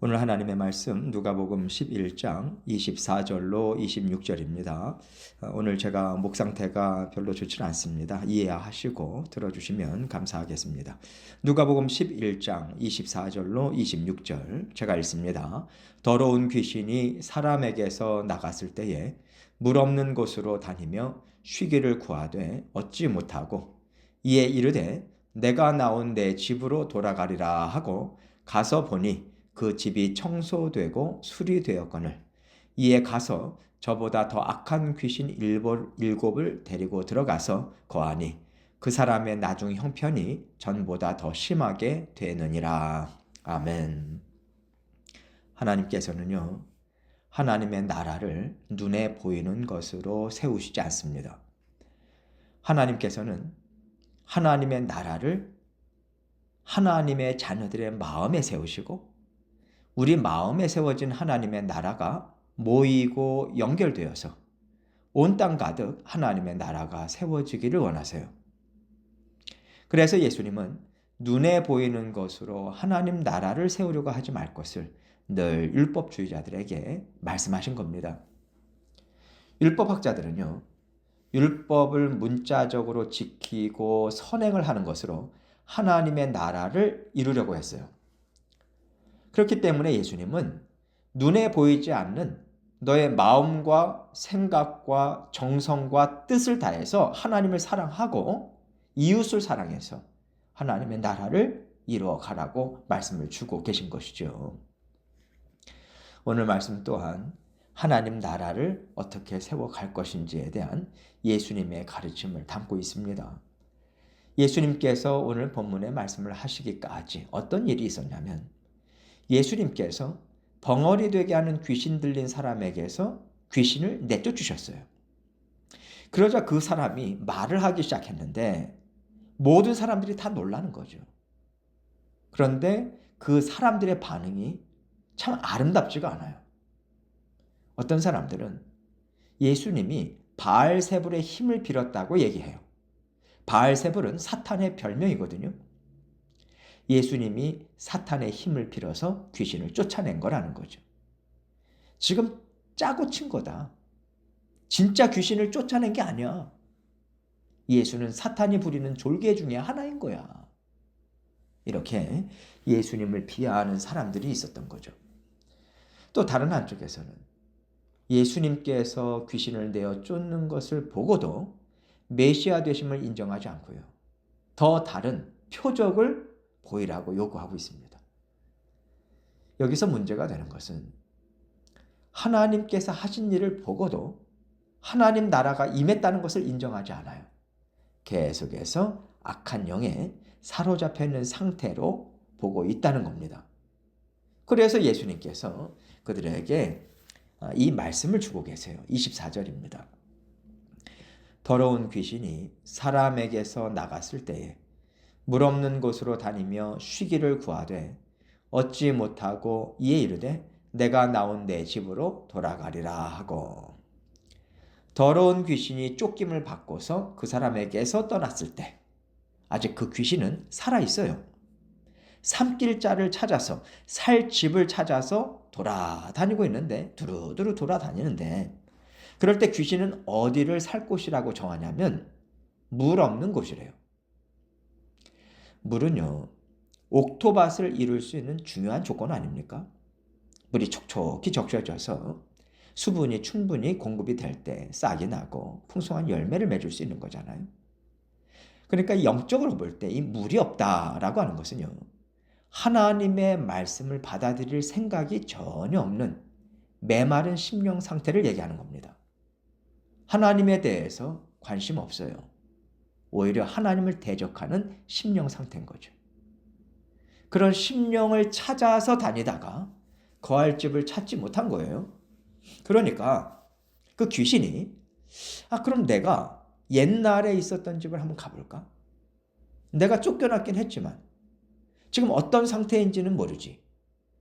오늘 하나님의 말씀 누가복음 11장 24절로 26절입니다. 오늘 제가 목 상태가 별로 좋지 않습니다. 이해하시고 들어주시면 감사하겠습니다. 누가복음 11장 24절로 26절 제가 읽습니다. 더러운 귀신이 사람에게서 나갔을 때에 물 없는 곳으로 다니며 쉬기를 구하되 얻지 못하고 이에 이르되 내가 나온 내 집으로 돌아가리라 하고 가서 보니 그 집이 청소되고 수리되었거늘 이에 가서 저보다 더 악한 귀신 일곱을 데리고 들어가서 거하니 그 사람의 나중 형편이 전보다 더 심하게 되느니라. 아멘. 하나님께서는요, 하나님의 나라를 눈에 보이는 것으로 세우시지 않습니다. 하나님께서는 하나님의 나라를 하나님의 자녀들의 마음에 세우시고 우리 마음에 세워진 하나님의 나라가 모이고 연결되어서 온 땅 가득 하나님의 나라가 세워지기를 원하세요. 그래서 예수님은 눈에 보이는 것으로 하나님 나라를 세우려고 하지 말 것을 늘 율법주의자들에게 말씀하신 겁니다. 율법학자들은요, 율법을 문자적으로 지키고 선행을 하는 것으로 하나님의 나라를 이루려고 했어요. 그렇기 때문에 예수님은 눈에 보이지 않는 너의 마음과 생각과 정성과 뜻을 다해서 하나님을 사랑하고 이웃을 사랑해서 하나님의 나라를 이루어 가라고 말씀을 주고 계신 것이죠. 오늘 말씀 또한 하나님 나라를 어떻게 세워갈 것인지에 대한 예수님의 가르침을 담고 있습니다. 예수님께서 오늘 본문의 말씀을 하시기까지 어떤 일이 있었냐면 예수님께서 벙어리 되게 하는 귀신 들린 사람에게서 귀신을 내쫓으셨어요. 그러자 그 사람이 말을 하기 시작했는데 모든 사람들이 다 놀라는 거죠. 그런데 그 사람들의 반응이 참 아름답지가 않아요. 어떤 사람들은 예수님이 바알세불의 힘을 빌었다고 얘기해요. 바알세불은 사탄의 별명이거든요. 예수님이 사탄의 힘을 빌어서 귀신을 쫓아낸 거라는 거죠. 지금 짜고 친 거다. 진짜 귀신을 쫓아낸 게 아니야. 예수는 사탄이 부리는 졸개 중에 하나인 거야. 이렇게 예수님을 비하하는 사람들이 있었던 거죠. 또 다른 한쪽에서는 예수님께서 귀신을 내어 쫓는 것을 보고도 메시아 되심을 인정하지 않고요. 더 다른 표적을 보이라고 요구하고 있습니다. 여기서 문제가 되는 것은 하나님께서 하신 일을 보고도 하나님 나라가 임했다는 것을 인정하지 않아요. 계속해서 악한 영에 사로잡혀 있는 상태로 보고 있다는 겁니다. 그래서 예수님께서 그들에게 이 말씀을 주고 계세요. 24절입니다. 더러운 귀신이 사람에게서 나갔을 때에 물 없는 곳으로 다니며 쉬기를 구하되 얻지 못하고 이에 이르되 내가 나온 내 집으로 돌아가리라 하고 더러운 귀신이 쫓김을 받고서 그 사람에게서 떠났을 때 아직 그 귀신은 살아있어요. 삼킬 자를 찾아서 살 집을 찾아서 돌아다니고 있는데 두루두루 돌아다니는데 그럴 때 귀신은 어디를 살 곳이라고 정하냐면 물 없는 곳이래요. 물은요, 옥토밭을 이룰 수 있는 중요한 조건 아닙니까? 물이 촉촉히 적셔져서 수분이 충분히 공급이 될 때 싹이 나고 풍성한 열매를 맺을 수 있는 거잖아요. 그러니까 영적으로 볼 때 이 물이 없다라고 하는 것은요, 하나님의 말씀을 받아들일 생각이 전혀 없는 메마른 심령 상태를 얘기하는 겁니다. 하나님에 대해서 관심 없어요. 오히려 하나님을 대적하는 심령 상태인 거죠. 그런 심령을 찾아서 다니다가 거할 집을 찾지 못한 거예요. 그러니까 그 귀신이 그럼 내가 옛날에 있었던 집을 한번 가볼까? 내가 쫓겨났긴 했지만 지금 어떤 상태인지는 모르지.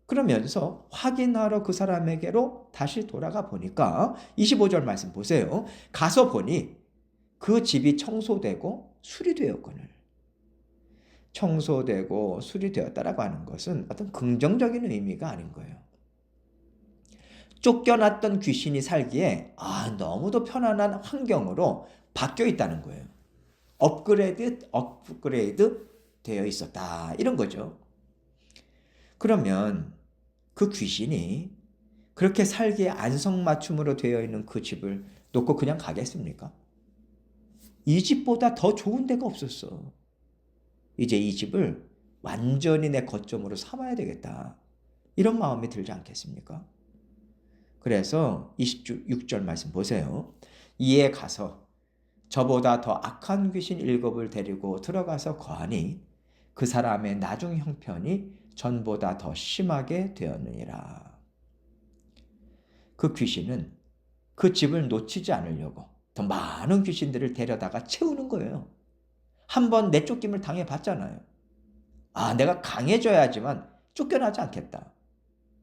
그러면서 확인하러 그 사람에게로 다시 돌아가 보니까 25절 말씀 보세요. 가서 보니 그 집이 청소되고 수리되었거늘. 청소되고 수리되었다라고 하는 것은 어떤 긍정적인 의미가 아닌 거예요. 쫓겨났던 귀신이 살기에 너무도 편안한 환경으로 바뀌어 있다는 거예요. 업그레이드 되어 있었다. 이런 거죠. 그러면 그 귀신이 그렇게 살기에 안성맞춤으로 되어 있는 그 집을 놓고 그냥 가겠습니까? 이 집보다 더 좋은 데가 없었어. 이제 이 집을 완전히 내 거점으로 삼아야 되겠다. 이런 마음이 들지 않겠습니까? 그래서 26절 말씀 보세요. 이에 가서 저보다 더 악한 귀신 7을 데리고 들어가서 거하니 그 사람의 나중 형편이 전보다 더 심하게 되었느니라. 그 귀신은 그 집을 놓치지 않으려고 더 많은 귀신들을 데려다가 채우는 거예요. 한번 내쫓김을 당해봤잖아요. 내가 강해져야지만 쫓겨나지 않겠다.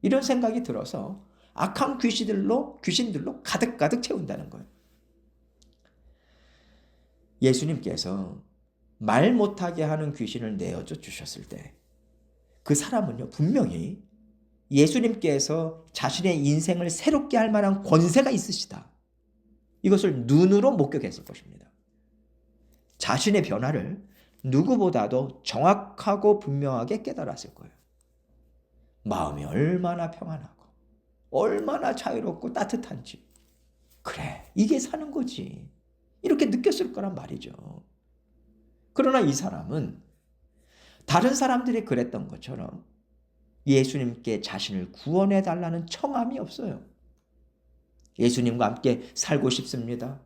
이런 생각이 들어서 악한 귀신들로 가득가득 채운다는 거예요. 예수님께서 말 못하게 하는 귀신을 내어줘 주셨을 때 그 사람은요, 분명히 예수님께서 자신의 인생을 새롭게 할 만한 권세가 있으시다. 이것을 눈으로 목격했을 것입니다. 자신의 변화를 누구보다도 정확하고 분명하게 깨달았을 거예요. 마음이 얼마나 평안하고 얼마나 자유롭고 따뜻한지. 그래, 이게 사는 거지. 이렇게 느꼈을 거란 말이죠. 그러나 이 사람은 다른 사람들이 그랬던 것처럼 예수님께 자신을 구원해 달라는 청함이 없어요. 예수님과 함께 살고 싶습니다.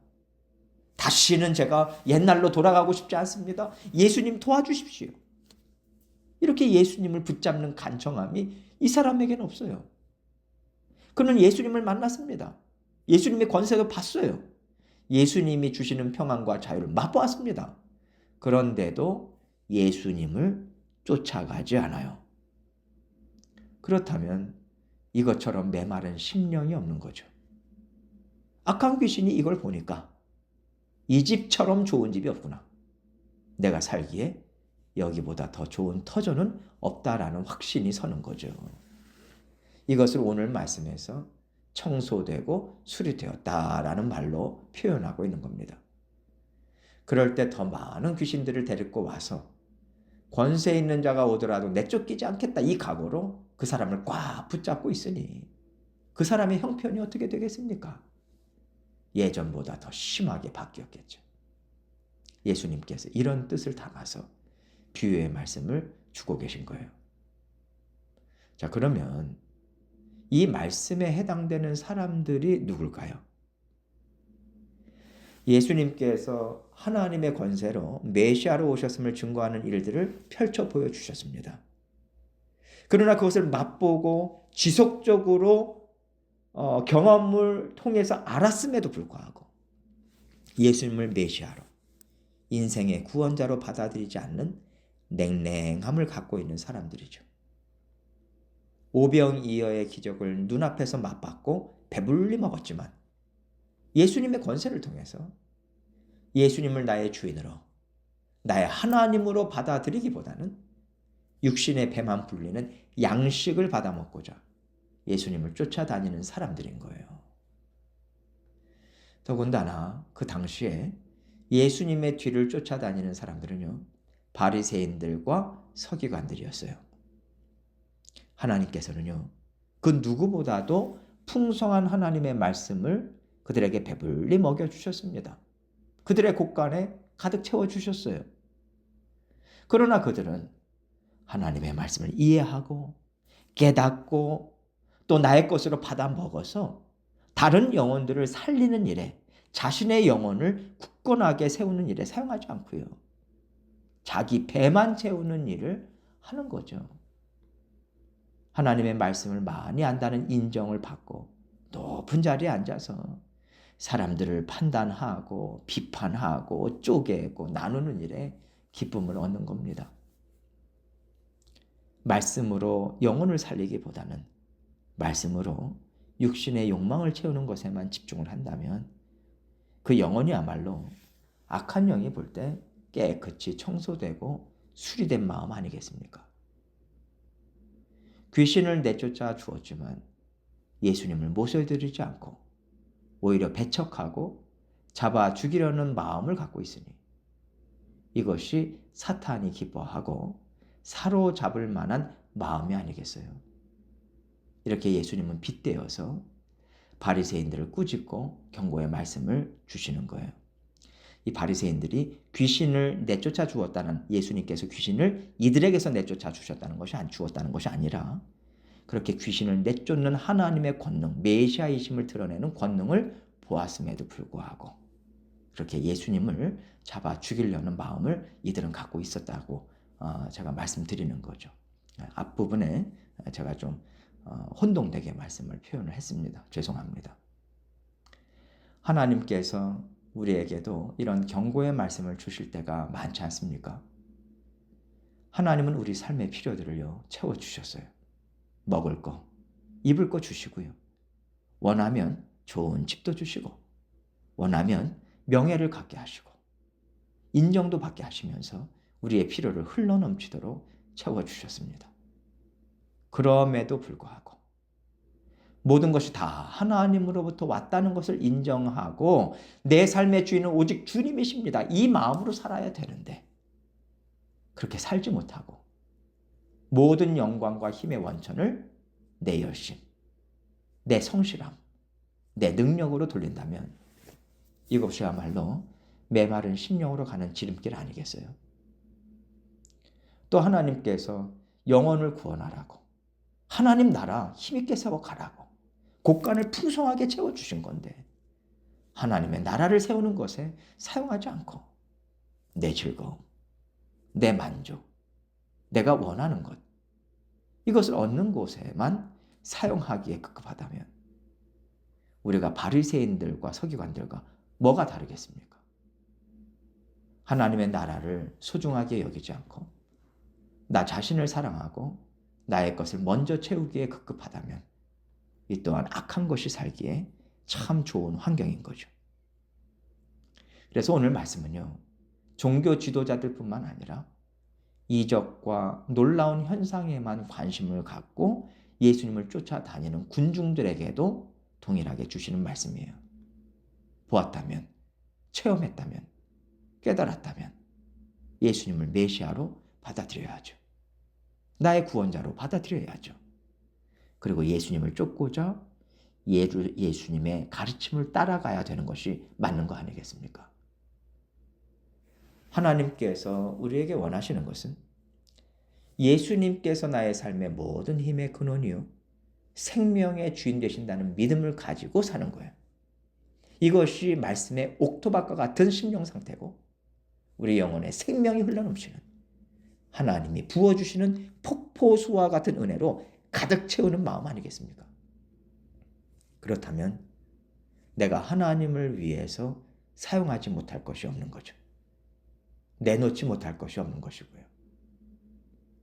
다시는 제가 옛날로 돌아가고 싶지 않습니다. 예수님 도와주십시오. 이렇게 예수님을 붙잡는 간청함이 이 사람에게는 없어요. 그는 예수님을 만났습니다. 예수님의 권세를 봤어요. 예수님이 주시는 평안과 자유를 맛보았습니다. 그런데도 예수님을 쫓아가지 않아요. 그렇다면 이것처럼 메마른 심령이 없는 거죠. 악한 귀신이 이걸 보니까 이 집처럼 좋은 집이 없구나. 내가 살기에 여기보다 더 좋은 터전은 없다라는 확신이 서는 거죠. 이것을 오늘 말씀에서 청소되고 수리되었다라는 말로 표현하고 있는 겁니다. 그럴 때 더 많은 귀신들을 데리고 와서 권세 있는 자가 오더라도 내쫓기지 않겠다 이 각오로 그 사람을 꽉 붙잡고 있으니 그 사람의 형편이 어떻게 되겠습니까? 예전보다 더 심하게 바뀌었겠죠. 예수님께서 이런 뜻을 담아서 비유의 말씀을 주고 계신 거예요. 자, 그러면 이 말씀에 해당되는 사람들이 누굴까요? 예수님께서 하나님의 권세로 메시아로 오셨음을 증거하는 일들을 펼쳐 보여주셨습니다. 그러나 그것을 맛보고 지속적으로 경험을 통해서 알았음에도 불구하고 예수님을 메시아로 인생의 구원자로 받아들이지 않는 냉랭함을 갖고 있는 사람들이죠. 오병이어의 기적을 눈앞에서 맛봤고 배불리 먹었지만 예수님의 권세를 통해서 예수님을 나의 주인으로 나의 하나님으로 받아들이기보다는 육신의 배만 불리는 양식을 받아 먹고자 예수님을 쫓아다니는 사람들인 거예요. 더군다나 그 당시에 예수님의 뒤를 쫓아다니는 사람들은요, 바리새인들과 서기관들이었어요. 하나님께서는요, 그 누구보다도 풍성한 하나님의 말씀을 그들에게 배불리 먹여주셨습니다. 그들의 곳간에 가득 채워주셨어요. 그러나 그들은 하나님의 말씀을 이해하고 깨닫고 또 나의 것으로 받아 먹어서 다른 영혼들을 살리는 일에 자신의 영혼을 굳건하게 세우는 일에 사용하지 않고요. 자기 배만 채우는 일을 하는 거죠. 하나님의 말씀을 많이 안다는 인정을 받고 높은 자리에 앉아서 사람들을 판단하고 비판하고 쪼개고 나누는 일에 기쁨을 얻는 겁니다. 말씀으로 영혼을 살리기보다는 말씀으로 육신의 욕망을 채우는 것에만 집중을 한다면 그 영혼이야말로 악한 영이 볼 때 깨끗이 청소되고 수리된 마음 아니겠습니까? 귀신을 내쫓아 주었지만 예수님을 모셔드리지 않고 오히려 배척하고 잡아 죽이려는 마음을 갖고 있으니 이것이 사탄이 기뻐하고 사로잡을 만한 마음이 아니겠어요? 이렇게 예수님은 빗대어서 바리새인들을 꾸짖고 경고의 말씀을 주시는 거예요. 이 바리새인들이 귀신을 내쫓아 주었다는, 예수님께서 귀신을 이들에게서 내쫓아 주셨다는 것이 주었다는 것이 아니라 그렇게 귀신을 내쫓는 하나님의 권능, 메시아이심을 드러내는 권능을 보았음에도 불구하고 그렇게 예수님을 잡아 죽이려는 마음을 이들은 갖고 있었다고 제가 말씀드리는 거죠. 앞부분에 제가 좀 혼동되게 말씀을 표현을 했습니다. 죄송합니다. 하나님께서 우리에게도 이런 경고의 말씀을 주실 때가 많지 않습니까? 하나님은 우리 삶의 필요들을요 채워주셨어요. 먹을 거, 입을 거 주시고요. 원하면 좋은 집도 주시고 원하면 명예를 갖게 하시고 인정도 받게 하시면서 우리의 필요를 흘러넘치도록 채워주셨습니다. 그럼에도 불구하고 모든 것이 다 하나님으로부터 왔다는 것을 인정하고 내 삶의 주인은 오직 주님이십니다. 이 마음으로 살아야 되는데 그렇게 살지 못하고 모든 영광과 힘의 원천을 내 열심, 내 성실함, 내 능력으로 돌린다면 이것이야말로 메마른 심령으로 가는 지름길 아니겠어요? 또 하나님께서 영혼을 구원하라고 하나님 나라 힘있게 세워가라고 곳간을 풍성하게 채워주신 건데 하나님의 나라를 세우는 것에 사용하지 않고 내 즐거움, 내 만족, 내가 원하는 것 이것을 얻는 곳에만 사용하기에 급급하다면 우리가 바리새인들과 서기관들과 뭐가 다르겠습니까? 하나님의 나라를 소중하게 여기지 않고 나 자신을 사랑하고 나의 것을 먼저 채우기에 급급하다면 이 또한 악한 것이 살기에 참 좋은 환경인 거죠. 그래서 오늘 말씀은요. 종교 지도자들뿐만 아니라 이적과 놀라운 현상에만 관심을 갖고 예수님을 쫓아다니는 군중들에게도 동일하게 주시는 말씀이에요. 보았다면, 체험했다면, 깨달았다면 예수님을 메시아로 받아들여야죠. 나의 구원자로 받아들여야죠. 그리고 예수님을 쫓고자 예수님의 가르침을 따라가야 되는 것이 맞는 거 아니겠습니까? 하나님께서 우리에게 원하시는 것은 예수님께서 나의 삶의 모든 힘의 근원이요 생명의 주인 되신다는 믿음을 가지고 사는 거예요. 이것이 말씀의 옥토밭과 같은 심령 상태고 우리 영혼에 생명이 흘러넘치는 하나님이 부어주시는 폭포수와 같은 은혜로 가득 채우는 마음 아니겠습니까? 그렇다면 내가 하나님을 위해서 사용하지 못할 것이 없는 거죠. 내놓지 못할 것이 없는 것이고요.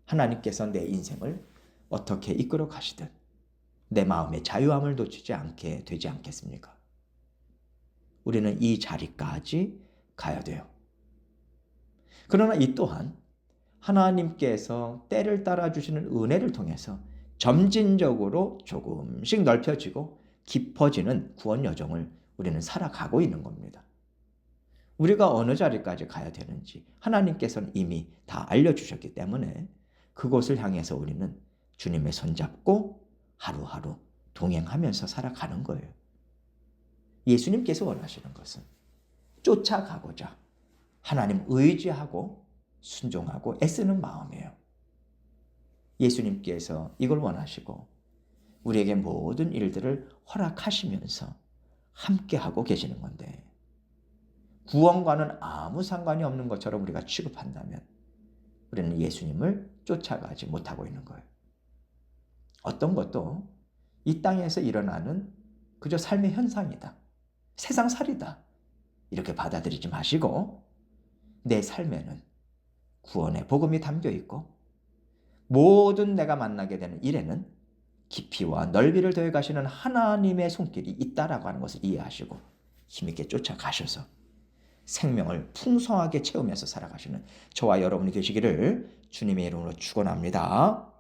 하나님께서 내 인생을 어떻게 이끌어 가시든 내 마음의 자유함을 놓치지 않게 되지 않겠습니까? 우리는 이 자리까지 가야 돼요. 그러나 이 또한 하나님께서 때를 따라 주시는 은혜를 통해서 점진적으로 조금씩 넓혀지고 깊어지는 구원 여정을 우리는 살아가고 있는 겁니다. 우리가 어느 자리까지 가야 되는지 하나님께서는 이미 다 알려주셨기 때문에 그곳을 향해서 우리는 주님의 손잡고 하루하루 동행하면서 살아가는 거예요. 예수님께서 원하시는 것은 쫓아가고자 하나님 의지하고 순종하고 애쓰는 마음이에요. 예수님께서 이걸 원하시고 우리에게 모든 일들을 허락하시면서 함께하고 계시는 건데 구원과는 아무 상관이 없는 것처럼 우리가 취급한다면 우리는 예수님을 쫓아가지 못하고 있는 거예요. 어떤 것도 이 땅에서 일어나는 그저 삶의 현상이다. 세상살이다. 이렇게 받아들이지 마시고 내 삶에는 구원의 복음이 담겨 있고 모든 내가 만나게 되는 일에는 깊이와 넓이를 더해 가시는 하나님의 손길이 있다라고 하는 것을 이해하시고 힘있게 쫓아가셔서 생명을 풍성하게 채우면서 살아가시는 저와 여러분이 되시기를 주님의 이름으로 축원합니다.